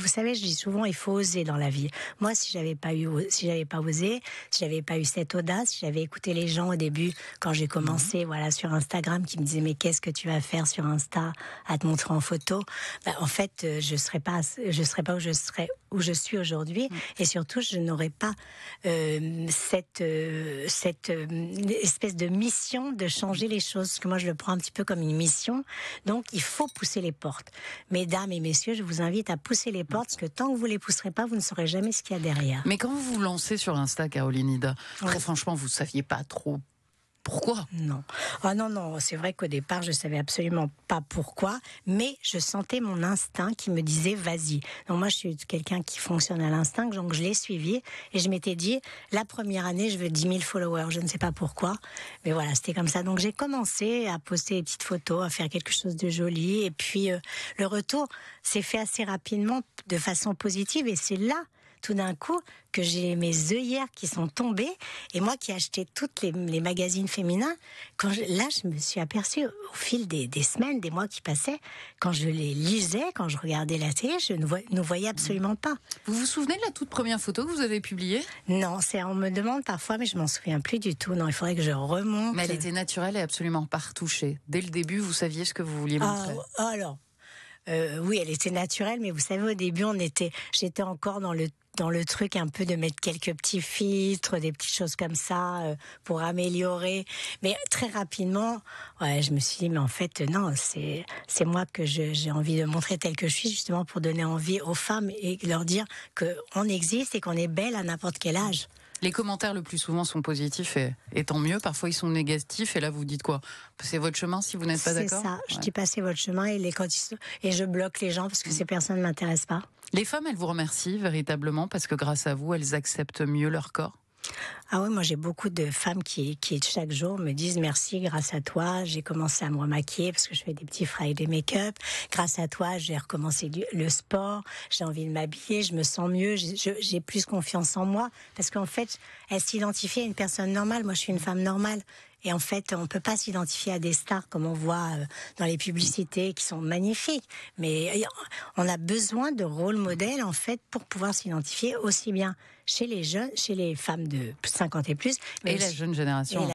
vous savez, je dis souvent, il faut oser dans la vie. Moi, si j'avais pas osé, si j'avais pas eu cette audace, si j'avais écouté les gens au début, quand j'ai commencé, voilà, sur Instagram, qui me disaient, mais qu'est-ce que tu vas faire sur Insta à te montrer en photo? En fait, je serais pas où je suis aujourd'hui, et surtout, je n'aurais pas cette espèce de mission de changer les choses. Parce que moi, je le prends un petit peu comme une mission. Donc, il faut pousser les portes. Mesdames et messieurs, je vous invite à pousser les portes, parce que tant que vous les pousserez pas, vous ne saurez jamais ce qu'il y a derrière. Mais quand vous vous lancez sur Insta, Caroline Ida, très Ouais. franchement, vous saviez pas trop pourquoi? Non. Ah non, non, c'est vrai qu'au départ, je savais absolument pas pourquoi, mais je sentais mon instinct qui me disait vas-y. Donc moi, je suis quelqu'un qui fonctionne à l'instinct, donc je l'ai suivi et je m'étais dit, la première année, je veux 10 000 followers, je ne sais pas pourquoi, mais voilà, c'était comme ça. Donc j'ai commencé à poster des petites photos, à faire quelque chose de joli, et puis le retour s'est fait assez rapidement, de façon positive, et c'est là, tout d'un coup, que j'ai mes œillères qui sont tombées, et moi qui achetais toutes les magazines féminins, là je me suis aperçue au fil des semaines, des mois qui passaient, quand je les lisais, quand je regardais la télé, je ne voyais absolument pas. Vous vous souvenez de la toute première photo que vous avez publiée? Non, on me demande parfois, mais je m'en souviens plus du tout. Non, il faudrait que je remonte. Mais elle était naturelle et absolument pas retouchée. Dès le début, vous saviez ce que vous vouliez montrer. Alors, oui, elle était naturelle, mais vous savez, au début, j'étais encore dans le truc un peu de mettre quelques petits filtres, des petites choses comme ça pour améliorer. Mais très rapidement, ouais, je me suis dit, mais en fait, non, c'est moi que j'ai envie de montrer telle que je suis, justement pour donner envie aux femmes et leur dire qu'on existe et qu'on est belle à n'importe quel âge. Les commentaires le plus souvent sont positifs et tant mieux. Parfois ils sont négatifs et là vous dites quoi? C'est votre chemin si vous n'êtes pas d'accord? C'est ça. Je dis passez votre chemin et je bloque les gens parce que ces personnes ne m'intéressent pas. Les femmes, elles vous remercient véritablement parce que grâce à vous, elles acceptent mieux leur corps. Ah oui, moi j'ai beaucoup de femmes qui chaque jour me disent merci, grâce à toi, j'ai commencé à me remaquiller parce que je fais des petits Friday make-up. Grâce à toi, j'ai recommencé le sport, j'ai envie de m'habiller, je me sens mieux, j'ai plus confiance en moi parce qu'en fait, elles s'identifient à une personne normale. Moi, je suis une femme normale. Et en fait, on peut pas s'identifier à des stars comme on voit dans les publicités qui sont magnifiques. Mais on a besoin de rôle modèle, en fait, pour pouvoir s'identifier aussi bien chez les jeunes, chez les femmes de 50 et plus. Et la jeune génération.